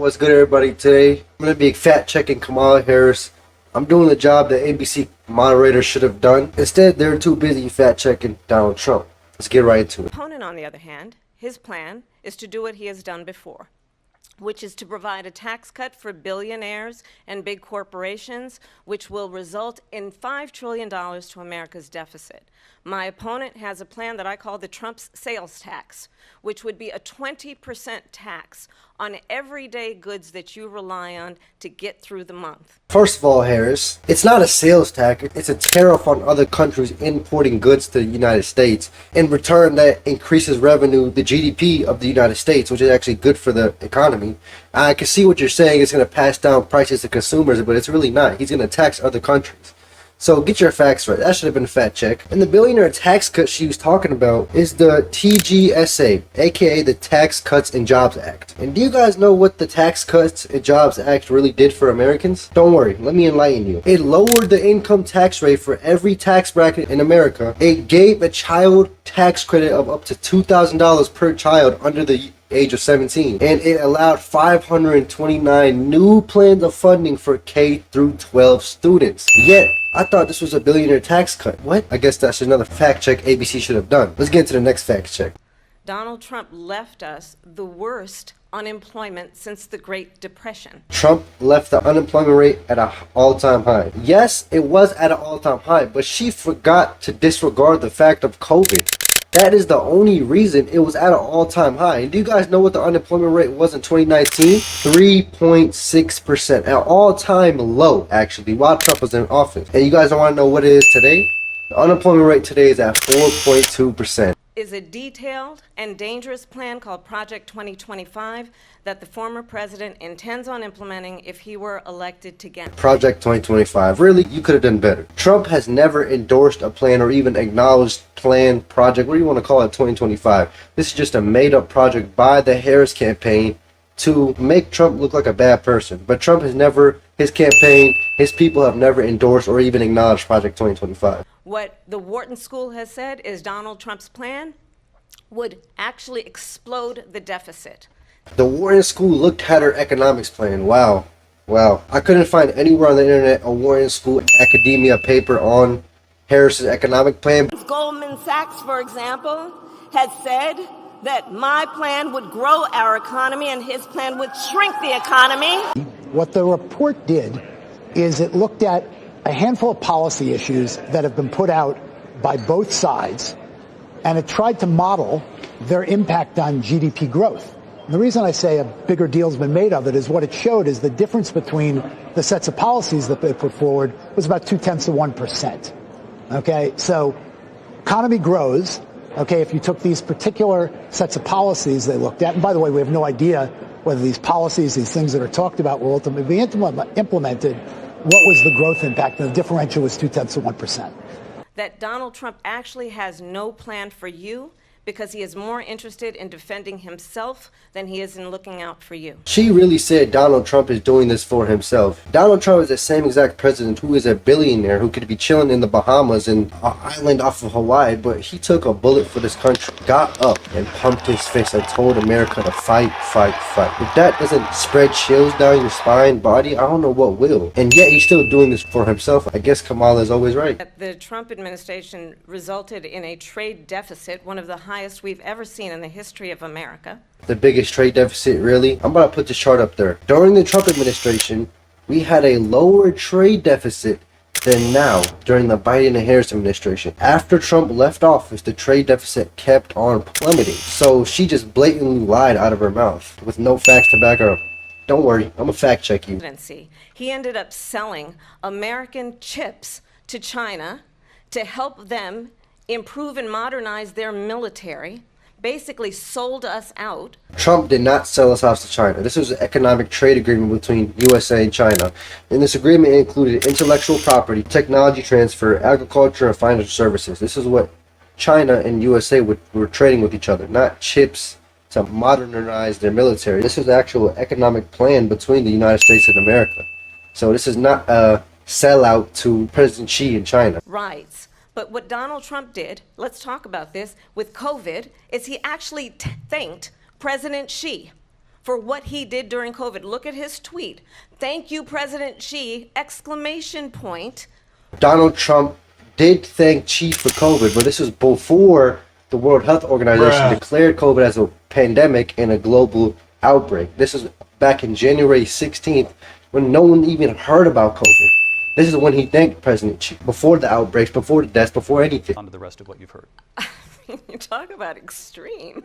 What's good, everybody? Today, I'm going to be fact checking Kamala Harris. I'm doing the job that ABC moderators should have done. Instead, they're too busy fact checking Donald Trump. Let's get right into it. Opponent, on the other hand, his plan is to do what he has done before, which is to provide a tax cut for billionaires and big corporations, which will result in $5 trillion to America's deficit. My opponent has a plan that I call the Trump's sales tax, which would be a 20% tax on everyday goods that you rely on to get through the month. First of all, Harris, it's not a sales tax. It's a tariff on other countries importing goods to the United States. In return, that increases revenue, the GDP of the United States, which is actually good for the economy. I can see what you're saying. It's going to pass down prices to consumers, but it's really not. He's going to tax other countries. So get your facts right. That should have been a fact check. And the billionaire tax cut she was talking about is the TGSA, aka the Tax Cuts and Jobs Act. And do you guys know what the Tax Cuts and Jobs Act really did for Americans? Don't worry, let me enlighten you. It lowered the income tax rate for every tax bracket in America. It gave a child tax credit of up to $2,000 per child under the age of 17, and it allowed 529 new plans of funding for K through 12 students. Yet I thought this was a billionaire tax cut. What? I guess that's another fact check ABC should have done. Let's get into the next fact check. Donald Trump left us the worst unemployment since the Great Depression. Trump left the unemployment rate at an all-time high. Yes, it was at an all-time high, but she forgot to disregard the fact of COVID. That is the only reason it was at an all-time high. And do you guys know what the unemployment rate was in 2019? 3.6%. An all-time low, actually, while Trump was in office. And you guys don't want to know what it is today? The unemployment rate today is at 4.2%. Is a detailed and dangerous plan called Project 2025 that the former president intends on implementing if he were elected again. Project 2025. Really, you could have done better. Trump has never endorsed a plan or even acknowledged plan, project, what do you want to call it, 2025. This is just a made-up project by the Harris campaign to make Trump look like a bad person. But Trump has never, his campaign, his people have never endorsed or even acknowledged Project 2025. What the Wharton School has said is Donald Trump's plan would actually explode the deficit. The Wharton School looked at her economics plan. Wow. I couldn't find anywhere on the internet a Wharton School academia paper on Harris's economic plan. Goldman Sachs, for example, has said that my plan would grow our economy and his plan would shrink the economy. What the report did is it looked at a handful of policy issues that have been put out by both sides, and it tried to model their impact on GDP growth. And the reason I say a bigger deal's been made of it is what it showed is the difference between the sets of policies that they put forward was about 0.2%. Okay, so economy grows. Okay, if you took these particular sets of policies they looked at, and by the way, we have no idea whether these policies, these things that are talked about, will ultimately be implemented. What was the growth impact? And the differential was 0.2%. That Donald Trump actually has no plan for you because he is more interested in defending himself than he is in looking out for you. She really said Donald Trump is doing this for himself. Donald Trump is the same exact president who is a billionaire who could be chilling in the Bahamas and an island off of Hawaii, but he took a bullet for this country, got up and pumped his fist and told America to fight. If that doesn't spread chills down your spine, body, I don't know what will. And yet he's still doing this for himself. I guess Kamala is always right. The Trump administration resulted in a trade deficit, one of the highest we've ever seen in the history of America. The biggest trade deficit, really? I'm about to put this chart up there. During the Trump administration, we had a lower trade deficit than now during the Biden and Harris administration. After Trump left office, the trade deficit kept on plummeting. So she just blatantly lied out of her mouth with no facts to back her up. Don't worry, I'm gonna fact check you. He ended up selling American chips to China to help them improve and modernize their military, basically sold us out. Trump did not sell us out to China. This was an economic trade agreement between USA and China. And this agreement included intellectual property, technology transfer, agriculture, and financial services. This is what China and USA were trading with each other, not chips to modernize their military. This is the actual economic plan between the United States and America. So this is not a sellout to President Xi in China. Rights. But what Donald Trump did, let's talk about this, with COVID, is he actually thanked President Xi for what he did during COVID. Look at his tweet. Thank you, President Xi, exclamation point. Donald Trump did thank Xi for COVID, but this was before the World Health Organization declared COVID as a pandemic and a global outbreak. This is back in January 16th when no one even heard about COVID. This is when he thanked President Xi, before the outbreaks, before the deaths, before anything. On to the rest of what you've heard. You talk about extreme.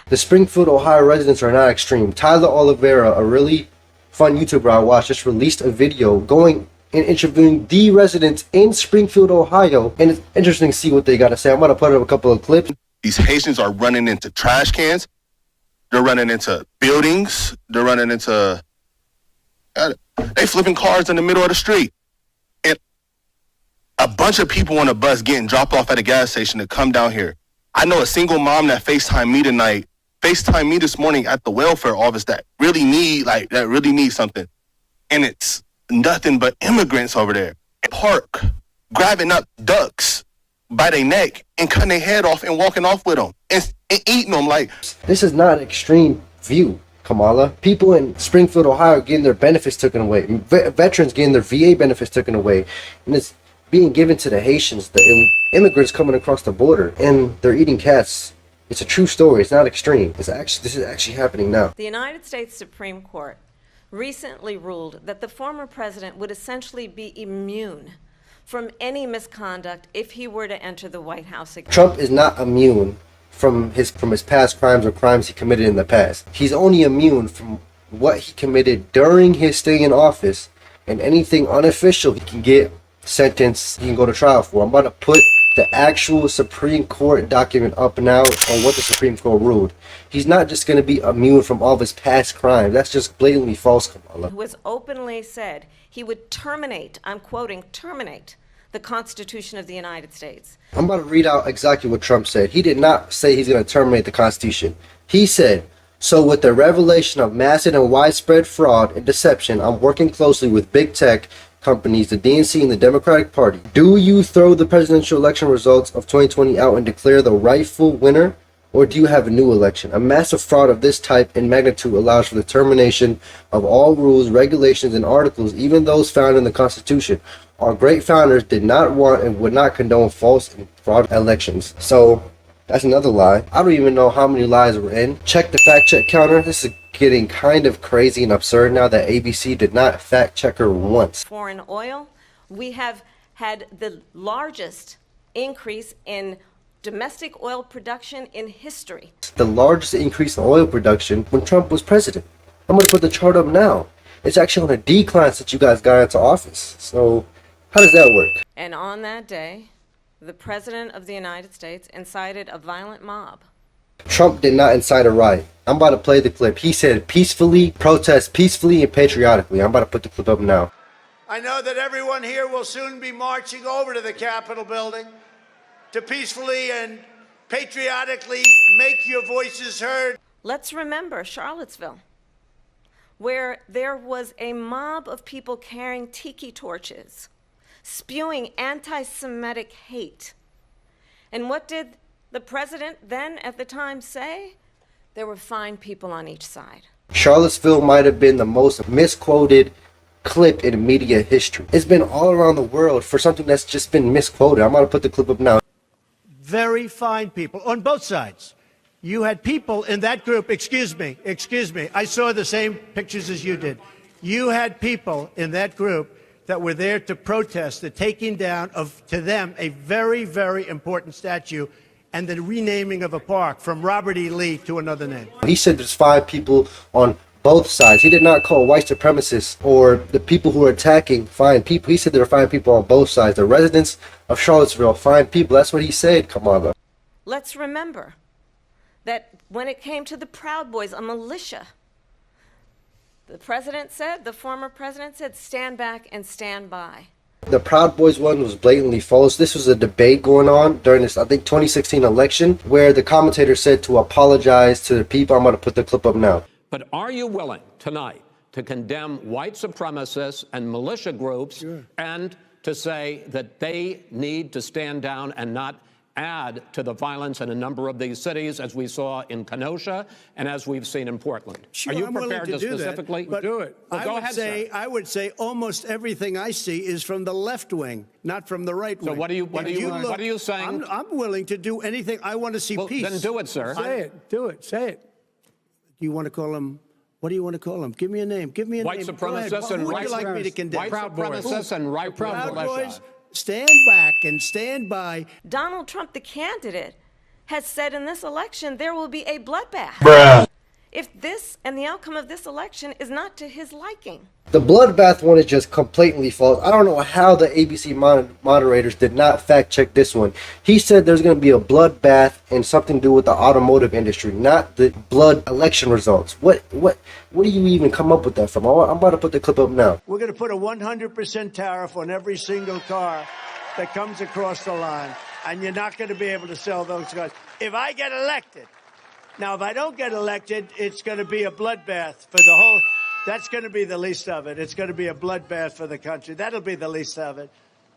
The Springfield, Ohio residents are not extreme. Tyler Oliveira, a really fun YouTuber I watched, just released a video going and interviewing the residents in Springfield, Ohio. And it's interesting to see what they got to say. I'm going to put up a couple of clips. These Haitians are running into trash cans. They're running into buildings. They're running into... they flipping cars in the middle of the street. And a bunch of people on a bus getting dropped off at a gas station to come down here. I know a single mom that FaceTimed me tonight, FaceTimed me this morning at the welfare office that really need something. And it's nothing but immigrants over there. Park, grabbing up ducks by their neck and cutting their head off and walking off with them and eating them like. This is not an extreme view, Kamala. People in Springfield, Ohio are getting their benefits taken away. Veterans getting their VA benefits taken away. And it's being given to the Haitians, the immigrants coming across the border, and they're eating cats. It's a true story. It's not extreme. This is actually happening now. The United States Supreme Court recently ruled that the former president would essentially be immune from any misconduct if he were to enter the White House again. Trump is not immune from his past crimes or crimes he committed in the past. He's only immune from what he committed during his stay in office, and anything unofficial he can get sentenced, he can go to trial for. I'm about to put the actual Supreme Court document up now on what the Supreme Court ruled. He's not just going to be immune from all of his past crimes. That's just blatantly false, Kamala. Who has openly said he would terminate, I'm quoting, terminate the Constitution of the United States. I'm about to read out exactly what Trump said. He did not say he's going to terminate the Constitution. He said, "So with the revelation of massive and widespread fraud and deception, I'm working closely with big tech companies, the DNC, and the Democratic Party. Do you throw the presidential election results of 2020 out and declare the rightful winner? Or do you have a new election? A massive fraud of this type and magnitude allows for the termination of all rules, regulations, and articles, even those found in the Constitution. Our great founders did not want and would not condone false and fraud elections." So that's another lie. I don't even know how many lies were in. Check the fact check counter. This is getting kind of crazy and absurd now that ABC did not fact check her once. Foreign oil, we have had the largest increase in domestic oil production in history. The largest increase in oil production when Trump was president. I'm going to put the chart up now. It's actually on a decline since you guys got into office. So how does that work? And on that day, the President of the United States incited a violent mob. Trump did not incite a riot. I'm about to play the clip. He said peacefully, protest peacefully and patriotically. I'm about to put the clip up now. I know that everyone here will soon be marching over to the Capitol building to peacefully and patriotically make your voices heard. Let's remember Charlottesville, where there was a mob of people carrying tiki torches, spewing anti-Semitic hate. And what did the president then at the time say? There were fine people on each side. Charlottesville might have been the most misquoted clip in media history. It's been all around the world for something that's just been misquoted. I'm going to put the clip up now. Very fine people on both sides. You had people in that group, excuse me, I saw the same pictures as you did. You had people in that group that were there to protest the taking down of, to them, a very, very important statue and the renaming of a park from Robert E. Lee to another name. He said there's 5 people on both sides. He did not call white supremacists or the people who are attacking fine people. He said there are fine people on both sides. The residents of Charlottesville, fine people. That's what he said, Kamala. Let's remember that when it came to the Proud Boys, a militia, the former president said, stand back and stand by. The Proud Boys one was blatantly false. This was a debate going on during this, I think, 2016 election where the commentator said to apologize to the people. I'm going to put the clip up now. But are you willing tonight to condemn white supremacists and militia groups and to say that they need to stand down and not add to the violence in a number of these cities, as we saw in Kenosha and as we've seen in Portland. Sure, Are you I'm willing prepared to do specifically that, but do it? Well, go ahead, sir. I would say almost everything I see is from the left wing, not from the right wing. So what are you saying? I'm willing to do anything. I want to see Well, peace. then do it, sir. Say it. Do it. Say it. Do you want to call him? What do you want to call him? Give me a name. Give me a White name. supremacists and Who would right you like me to condemn? White supremacists and right Proud militia. Boys, stand back and stand by. Donald Trump, the candidate, has said in this election there will be a bloodbath. Bruh. If this and the outcome of this election is not to his liking. The bloodbath one is just completely false. I don't know how the ABC moderators did not fact check this one. He said there's going to be a bloodbath and something to do with the automotive industry, not the blood election results. What do you even come up with that from? I'm about to put the clip up now. We're going to put a 100% tariff on every single car that comes across the line, and you're not going to be able to sell those cars. If I get elected, now if I don't get elected, it's going to be a bloodbath for the whole. That's going to be the least of it. It's going to be a bloodbath for the country. That'll be the least of it.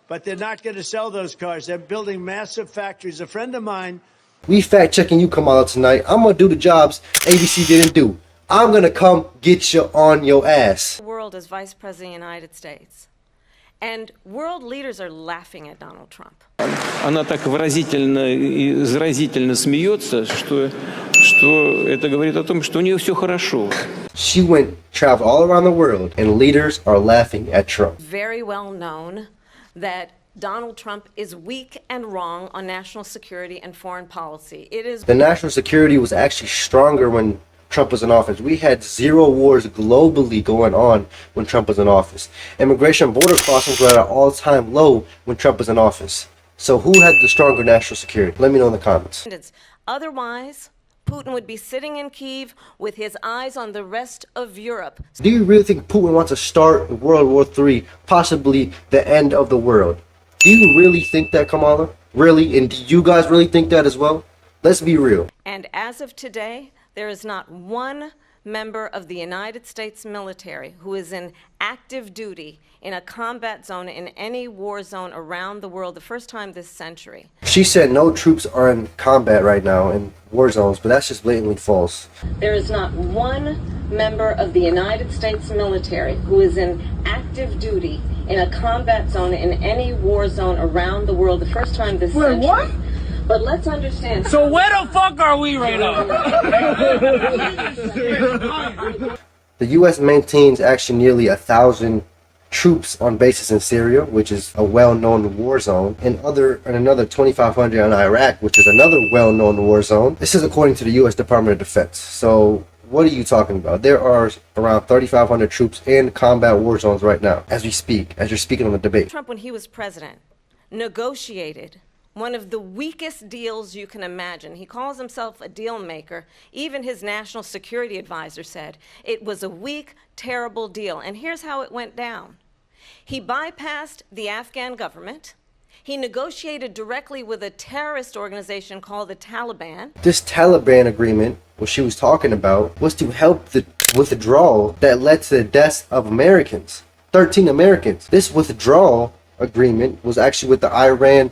But they're not going to sell those cars. They're building massive factories. A friend of mine. We fact checking you, Kamala, tonight. I'm going to do the jobs ABC didn't do. I'm going to come get you on your ass. World as Vice President of the United States. And world leaders are laughing at Donald Trump. Она так выразительно и заразительно смеется, что это говорит о том, что у нее все хорошо. She traveled all around the world, and leaders are laughing at Trump. Very well known that Donald Trump is weak and wrong on national security and foreign policy. It is The national security was actually stronger when Trump was in office. We had 0 wars globally going on when Trump was in office. Immigration border crossings were at an all-time low when Trump was in office. So who had the stronger national security? Let me know in the comments. Otherwise, Putin would be sitting in Kyiv with his eyes on the rest of Europe. Do you really think Putin wants to start World War III, possibly the end of the world? Do you really think that, Kamala? Really? And do you guys really think that as well? Let's be real. And as of today, there is not one member of the United States military who is in active duty in a combat zone in any war zone around the world, the first time this century. She said no troops are in combat right now in war zones, but that's just blatantly false. There is not one member of the United States military who is in active duty in a combat zone in any war zone around the world, the first time this century. What? But let's understand. So where the fuck are we right now? The U.S. maintains actually nearly 1,000 troops on bases in Syria, which is a well-known war zone, and another 2,500 in Iraq, which is another well-known war zone. This is according to the U.S. Department of Defense. So what are you talking about? There are around 3,500 troops in combat war zones right now, as we speak, as you're speaking on the debate. Trump, when he was president, negotiated one of the weakest deals you can imagine. He calls himself a deal maker. Even his national security advisor said it was a weak, terrible deal. And here's how it went down. He bypassed the Afghan government. He negotiated directly with a terrorist organization called the Taliban. This Taliban agreement, what she was talking about, was to help the withdrawal that led to the deaths of Americans, 13 Americans. This withdrawal agreement was actually with the Iran,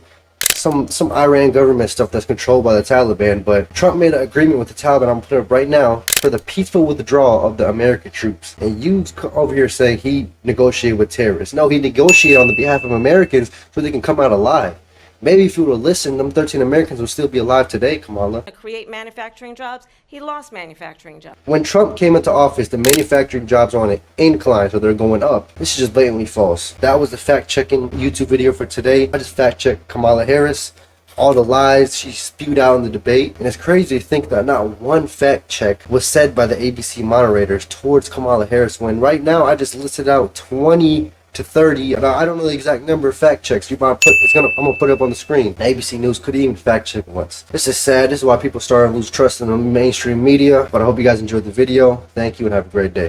some Iran government stuff that's controlled by the Taliban, but Trump made an agreement with the Taliban, I'm putting it up right now, for the peaceful withdrawal of the American troops. And you over here saying he negotiated with terrorists. No, he negotiated on the behalf of Americans so they can come out alive. Maybe if you would have listened, them 13 Americans would still be alive today, Kamala. To create manufacturing jobs, he lost manufacturing jobs. When Trump came into office, the manufacturing jobs are on an incline, so they're going up. This is just blatantly false. That was the fact-checking YouTube video for today. I just fact-checked Kamala Harris, all the lies she spewed out in the debate. And it's crazy to think that not one fact check was said by the ABC moderators towards Kamala Harris, when right now I just listed out 20 to 30, and I don't know the exact number of fact checks. I'm gonna put it up on the screen. The ABC News couldn't even fact check once. This is sad. This is why people started to lose trust in the mainstream media. But I hope you guys enjoyed the video. Thank you and have a great day.